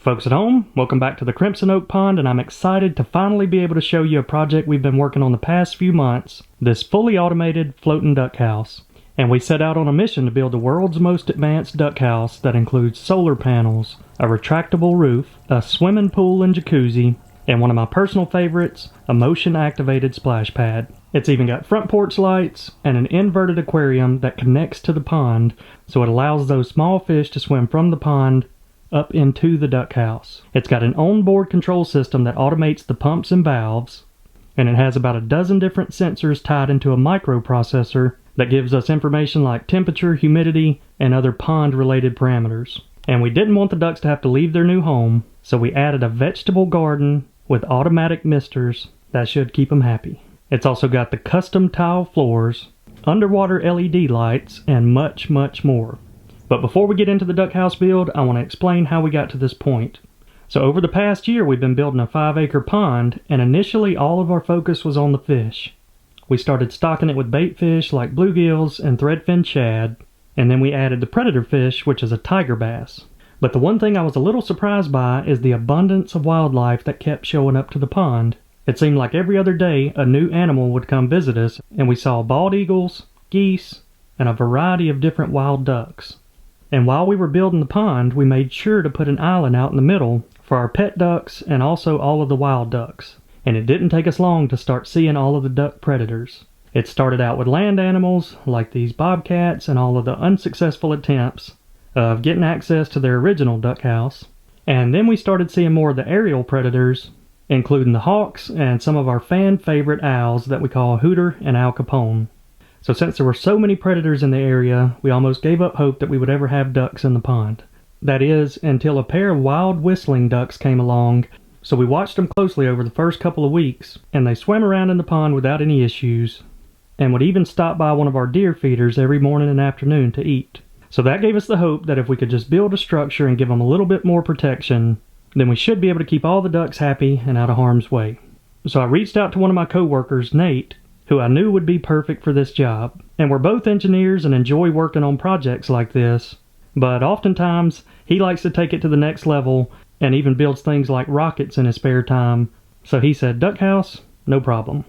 Folks at home, welcome back to the Crimson Oak Pond, and I'm excited to finally be able to show you a project we've been working on the past few months, this fully automated floating duck house. And we set out on a mission to build the world's most advanced duck house that includes solar panels, a retractable roof, a swimming pool and jacuzzi, and one of my personal favorites, a motion-activated splash pad. It's even got front porch lights and an inverted aquarium that connects to the pond, so it allows those small fish to swim from the pond up into the duck house. It's got an onboard control system that automates the pumps and valves, and it has about a dozen different sensors tied into a microprocessor that gives us information like temperature, humidity, and other pond-related parameters. And we didn't want the ducks to have to leave their new home, so we added a vegetable garden with automatic misters that should keep them happy. It's also got the custom tile floors, underwater LED lights, and much, much more. But before we get into the duck house build, I want to explain how we got to this point. So over the past year, we've been building a 5-acre pond, and initially all of our focus was on the fish. We started stocking it with bait fish like bluegills and threadfin shad, and then we added the predator fish, which is a tiger bass. But the one thing I was a little surprised by is the abundance of wildlife that kept showing up to the pond. It seemed like every other day a new animal would come visit us, and we saw bald eagles, geese, and a variety of different wild ducks. And while we were building the pond, we made sure to put an island out in the middle for our pet ducks and also all of the wild ducks. And it didn't take us long to start seeing all of the duck predators. It started out with land animals, like these bobcats and all of the unsuccessful attempts of getting access to their original duck house. And then we started seeing more of the aerial predators, including the hawks and some of our fan favorite owls that we call Hooter and Al Capone. So since there were so many predators in the area, we almost gave up hope that we would ever have ducks in the pond. That is, until a pair of wild whistling ducks came along, so we watched them closely over the first couple of weeks, and they swam around in the pond without any issues, and would even stop by one of our deer feeders every morning and afternoon to eat. So that gave us the hope that if we could just build a structure and give them a little bit more protection, then we should be able to keep all the ducks happy and out of harm's way. So I reached out to one of my coworkers, Nate, who I knew would be perfect for this job. And we're both engineers and enjoy working on projects like this, but oftentimes he likes to take it to the next level and even builds things like rockets in his spare time. So he said, duck house, no problem.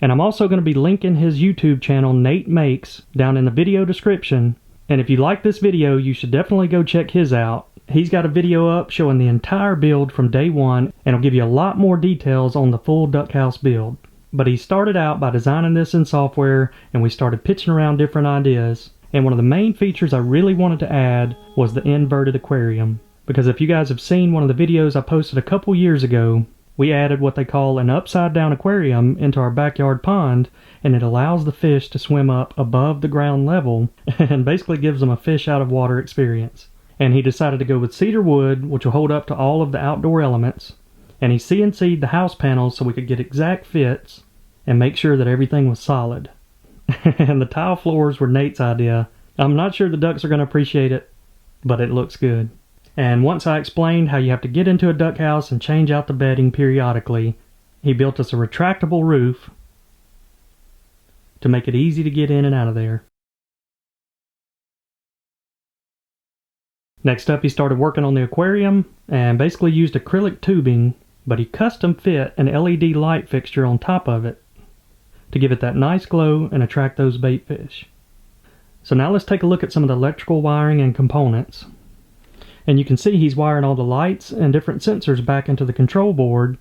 And I'm also going to be linking his YouTube channel, Nate Makes, down in the video description. And if you like this video, you should definitely go check his out. He's got a video up showing the entire build from day one, and he'll give you a lot more details on the full duck house build. But he started out by designing this in software, and we started pitching around different ideas. And one of the main features I really wanted to add was the inverted aquarium. Because if you guys have seen one of the videos I posted a couple years ago, we added what they call an upside down aquarium into our backyard pond, and it allows the fish to swim up above the ground level and basically gives them a fish out of water experience. And he decided to go with cedar wood, which will hold up to all of the outdoor elements. And he CNC'd the house panels so we could get exact fits and make sure that everything was solid. And the tile floors were Nate's idea. I'm not sure the ducks are going to appreciate it, but it looks good. And once I explained how you have to get into a duck house and change out the bedding periodically, he built us a retractable roof to make it easy to get in and out of there. Next up, he started working on the aquarium and basically used acrylic tubing, but he custom fit an LED light fixture on top of it to give it that nice glow and attract those bait fish. So now let's take a look at some of the electrical wiring and components. And you can see he's wiring all the lights and different sensors back into the control board.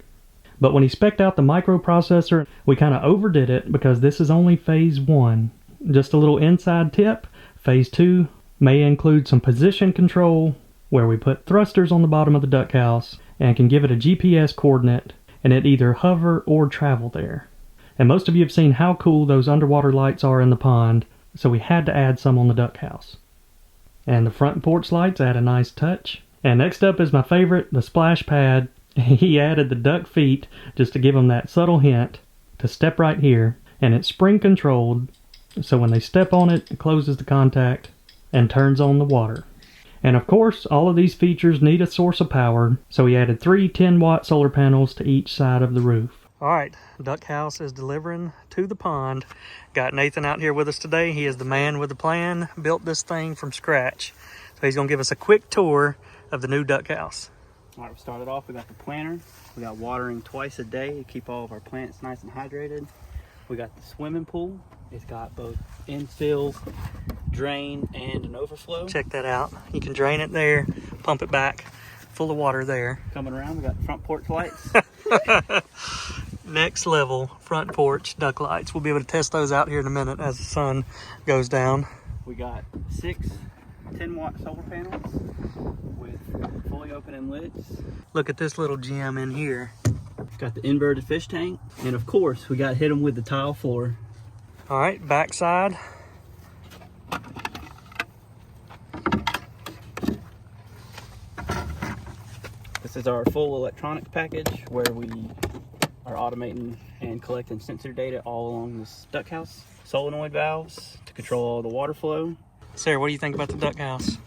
But when he spec'd out the microprocessor, we kind of overdid it because this is only phase 1. Just a little inside tip, phase 2 may include some position control where we put thrusters on the bottom of the duck house and can give it a GPS coordinate and it either hover or travel there. And most of you have seen how cool those underwater lights are in the pond, so we had to add some on the duck house. And the front porch lights add a nice touch. And next up is my favorite, the splash pad. He added the duck feet just to give them that subtle hint to step right here. And it's spring controlled, so when they step on it, it closes the contact and turns on the water. And of course, all of these features need a source of power, so he added 3 10-watt solar panels to each side of the roof. Alright, duck house is delivering to the pond. Got Nathan out here with us today. He is the man with the plan, built this thing from scratch. So he's going to give us a quick tour of the new duck house. All right, we started off, we got the planter. We got watering twice a day to keep all of our plants nice and hydrated. We got the swimming pool. It's got both infill, drain, and an overflow. Check that out. You can drain it there, pump it back, full of water there. Coming around, we got the front porch lights. Next level front porch duck lights. We'll be able to test those out here in a minute as the sun goes down. We got 6 10-watt solar panels with fully opening lids. Look at this little gem in here. Got the inverted fish tank. And of course, we got to hit them with the tile floor. All right, backside. This is our full electronics package where we are automating and collecting sensor data all along this duck house. Solenoid valves to control all the water flow. Sarah, what do you think about the duck house?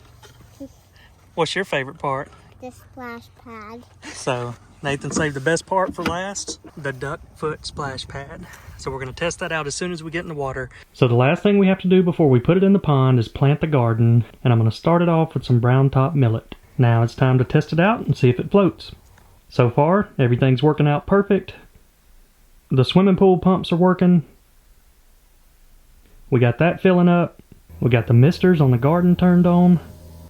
What's your favorite part? The splash pad. So Nathan saved the best part for last, the duck foot splash pad. So we're going to test that out as soon as we get in the water. So the last thing we have to do before we put it in the pond is plant the garden, and I'm going to start it off with some brown top millet. Now it's time to test it out and see if it floats. So far, everything's working out perfect. The swimming pool pumps are working. We got that filling up. We got the misters on the garden turned on.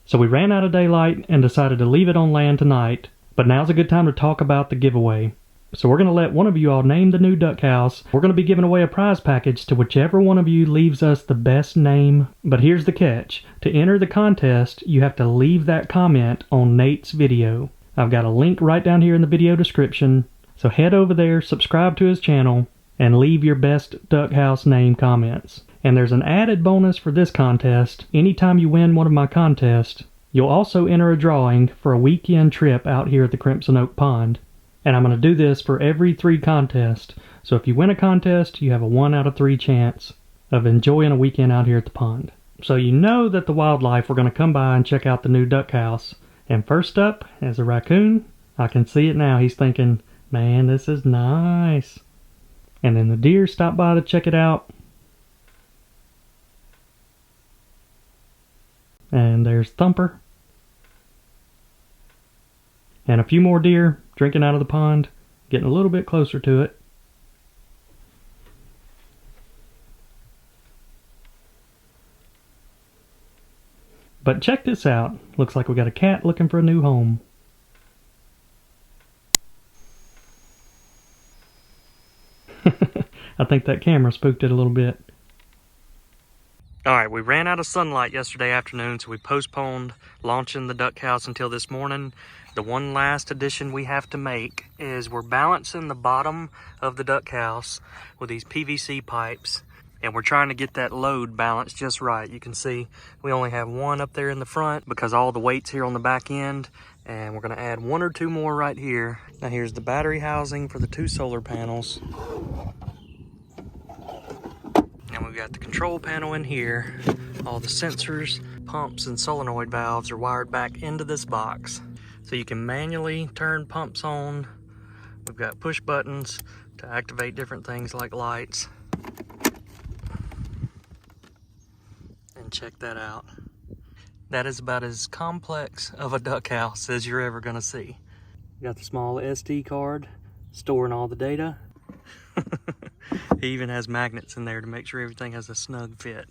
So we ran out of daylight and decided to leave it on land tonight. But now's a good time to talk about the giveaway. So we're going to let one of you all name the new duck house. We're going to be giving away a prize package to whichever one of you leaves us the best name. But here's the catch. To enter the contest, you have to leave that comment on Nate's video. I've got a link right down here in the video description. So head over there, subscribe to his channel, and leave your best duck house name comments. And there's an added bonus for this contest. Anytime you win one of my contests, you'll also enter a drawing for a weekend trip out here at the Crimson Oak Pond. And I'm going to do this for every 3 contests. So if you win a contest, you have a 1 out of 3 chance of enjoying a weekend out here at the pond. So you know that the wildlife are going to come by and check out the new duck house. And first up is a raccoon. I can see it now. He's thinking, man, this is nice. And then the deer stopped by to check it out. And there's Thumper. And a few more deer drinking out of the pond, getting a little bit closer to it. But check this out. Looks like we got a cat looking for a new home. I think that camera spooked it a little bit. Alright, we ran out of sunlight yesterday afternoon, so we postponed launching the duck house until this morning. The one last addition we have to make is we're balancing the bottom of the duck house with these PVC pipes, and we're trying to get that load balanced just right. You can see we only have one up there in the front because all the weight's here on the back end, and we're going to add 1 or 2 more right here. Now here's the battery housing for the 2 solar panels. And we've got the control panel in here. All the sensors, pumps, and solenoid valves are wired back into this box. So you can manually turn pumps on. We've got push buttons to activate different things like lights. And check that out. That is about as complex of a duck house as you're ever gonna see. Got the small SD card storing all the data. He even has magnets in there to make sure everything has a snug fit.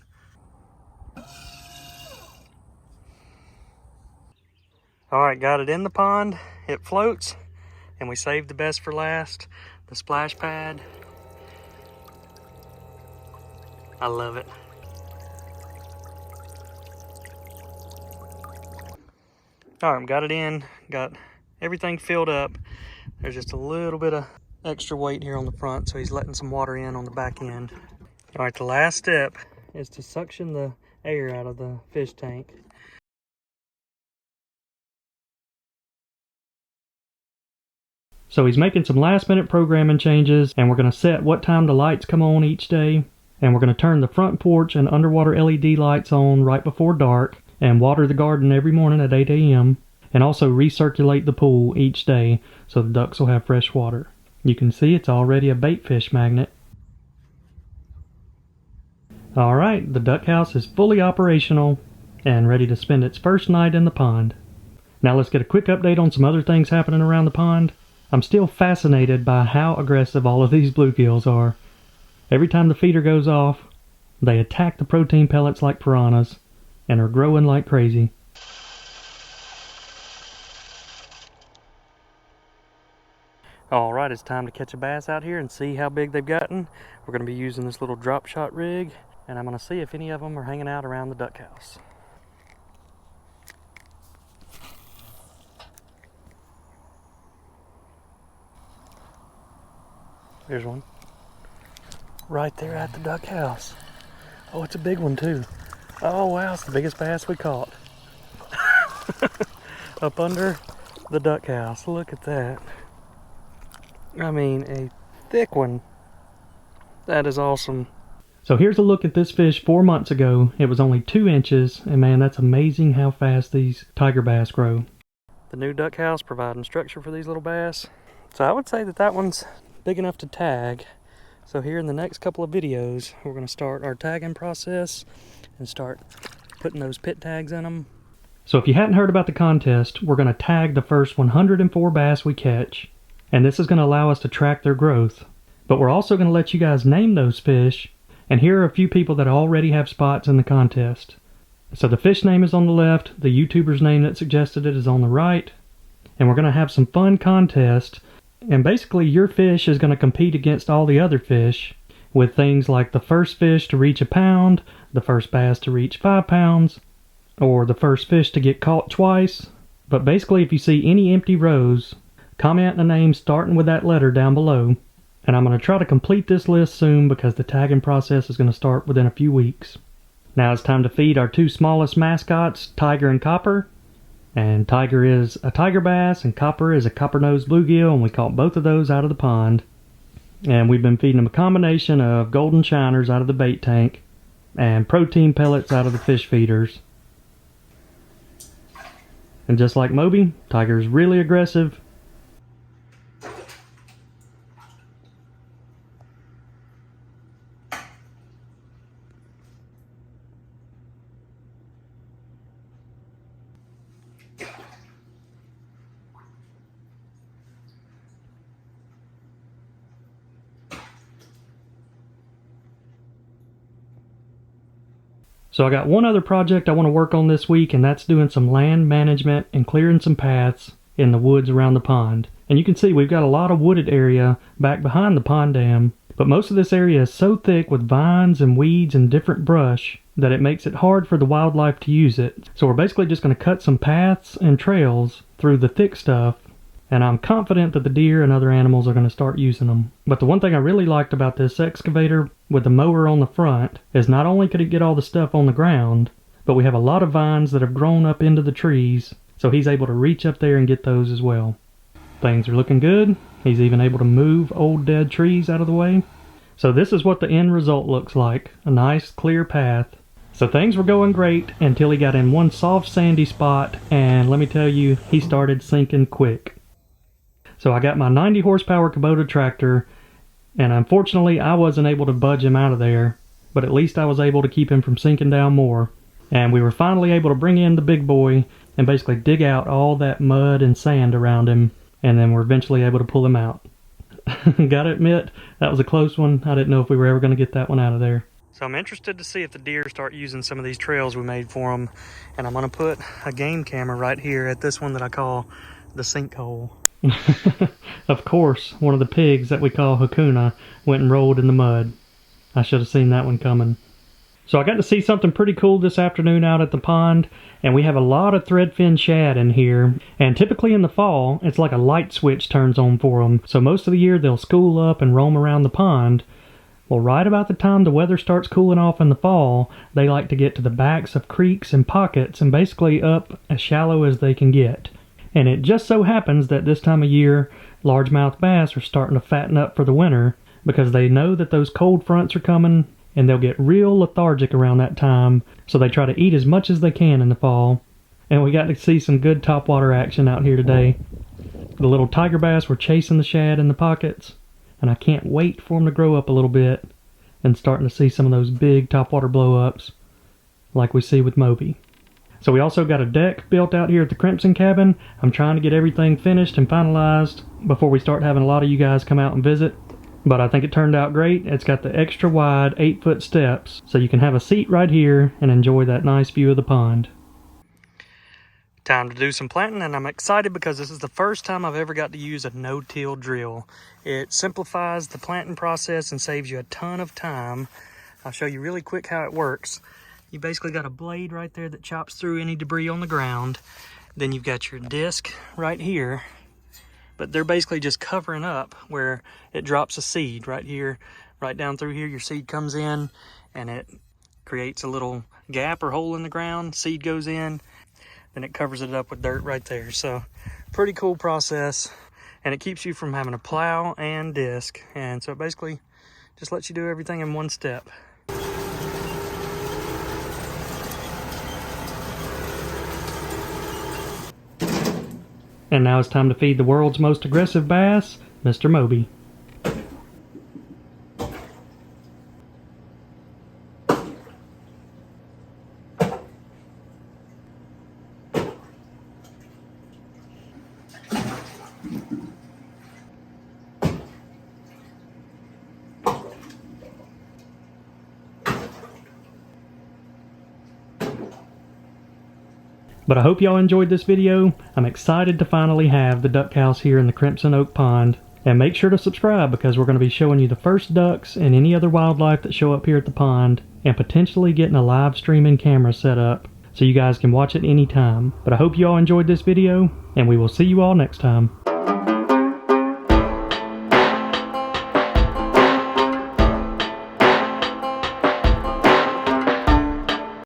Alright, got it in the pond. It floats. And we saved the best for last. The splash pad. I love it. Alright, got it in. Got everything filled up. There's just a little bit of extra weight here on the front, so he's letting some water in on the back end. All right, the last step is to suction the air out of the fish tank. So he's making some last minute programming changes, and we're going to set what time the lights come on each day, and we're going to turn the front porch and underwater LED lights on right before dark, and water the garden every morning at 8 a.m., and also recirculate the pool each day so the ducks will have fresh water. You can see it's already a bait fish magnet. Alright, the duck house is fully operational and ready to spend its first night in the pond. Now let's get a quick update on some other things happening around the pond. I'm still fascinated by how aggressive all of these bluegills are. Every time the feeder goes off, they attack the protein pellets like piranhas and are growing like crazy. Alright, it's time to catch a bass out here and see how big they've gotten. We're going to be using this little drop shot rig, and I'm going to see if any of them are hanging out around the duck house. There's one. Right there at the duck house. Oh, it's a big one too. Oh wow, it's the biggest bass we caught. Up under the duck house. Look at that. I mean, a thick one. That is awesome. So here's a look at this fish 4 months ago. It was only 2 inches, and man, that's amazing how fast these tiger bass grow. The new duck house providing structure for these little bass. So I would say that that one's big enough to tag. So here in the next couple of videos, we're going to start our tagging process and start putting those pit tags in them. So if you hadn't heard about the contest, we're going to tag the first 104 bass we catch, and this is going to allow us to track their growth. But we're also going to let you guys name those fish, and here are a few people that already have spots in the contest. So the fish name is on the left, the YouTuber's name that suggested it is on the right, and we're going to have some fun contest. And basically your fish is going to compete against all the other fish with things like the first fish to reach a pound, the first bass to reach 5 pounds, or the first fish to get caught twice. But basically if you see any empty rows, comment the name starting with that letter down below. And I'm going to try to complete this list soon because the tagging process is going to start within a few weeks. Now it's time to feed our 2 smallest mascots, Tiger and Copper. And Tiger is a tiger bass and Copper is a copper-nosed bluegill, and we caught both of those out of the pond. And we've been feeding them a combination of golden shiners out of the bait tank and protein pellets out of the fish feeders. And just like Moby, Tiger's really aggressive. So I got one other project I want to work on this week, and that's doing some land management and clearing some paths in the woods around the pond. And you can see we've got a lot of wooded area back behind the pond dam, but most of this area is so thick with vines and weeds and different brush that it makes it hard for the wildlife to use it. So we're basically just going to cut some paths and trails through the thick stuff, and I'm confident that the deer and other animals are going to start using them. But the one thing I really liked about this excavator with the mower on the front is not only could it get all the stuff on the ground, but we have a lot of vines that have grown up into the trees, so he's able to reach up there and get those as well. Things are looking good. He's even able to move old dead trees out of the way. So this is what the end result looks like, a nice clear path. So things were going great until he got in one soft sandy spot, and let me tell you, he started sinking quick. So I got my 90 horsepower Kubota tractor, and unfortunately I wasn't able to budge him out of there, but at least I was able to keep him from sinking down more. And we were finally able to bring in the big boy and basically dig out all that mud and sand around him, and then we're eventually able to pull him out. Gotta admit, that was a close one. I didn't know if we were ever going to get that one out of there. So I'm interested to see if the deer start using some of these trails we made for them, and I'm going to put a game camera right here at this one that I call the sinkhole. Of course, one of the pigs that we call Hakuna went and rolled in the mud. I should have seen that one coming. So I got to see something pretty cool this afternoon out at the pond, and we have a lot of threadfin shad in here, and typically in the fall it's like a light switch turns on for them, so most of the year they'll school up and roam around the pond. Well, right about the time the weather starts cooling off in the fall, they like to get to the backs of creeks and pockets and basically up as shallow as they can get. And it just so happens that this time of year, largemouth bass are starting to fatten up for the winter because they know that those cold fronts are coming, and they'll get real lethargic around that time, so they try to eat as much as they can in the fall. And we got to see some good topwater action out here today. The little tiger bass were chasing the shad in the pockets, and I can't wait for them to grow up a little bit and starting to see some of those big topwater blow-ups like we see with Moby. So we also got a deck built out here at the Crimson cabin. I'm trying to get everything finished and finalized before we start having a lot of you guys come out and visit. But I think it turned out great. It's got the extra wide 8-foot steps, so you can have a seat right here and enjoy that nice view of the pond. Time to do some planting, and I'm excited because this is the first time I've ever got to use a no-till drill. It simplifies the planting process and saves you a ton of time. I'll show you really quick how it works. You basically got a blade right there that chops through any debris on the ground. Then you've got your disc right here, but they're basically just covering up where it drops a seed right here, right down through here. Your seed comes in and it creates a little gap or hole in the ground. Seed goes in, then it covers it up with dirt right there. So pretty cool process, and it keeps you from having to plow and disc. And so it basically just lets you do everything in one step. And now it's time to feed the world's most aggressive bass, Mr. Moby. But I hope y'all enjoyed this video. I'm excited to finally have the duck house here in the Crimson Oak Pond. And make sure to subscribe because we're going to be showing you the first ducks and any other wildlife that show up here at the pond, and potentially getting a live streaming camera set up so you guys can watch it anytime. But I hope you all enjoyed this video, and we will see you all next time.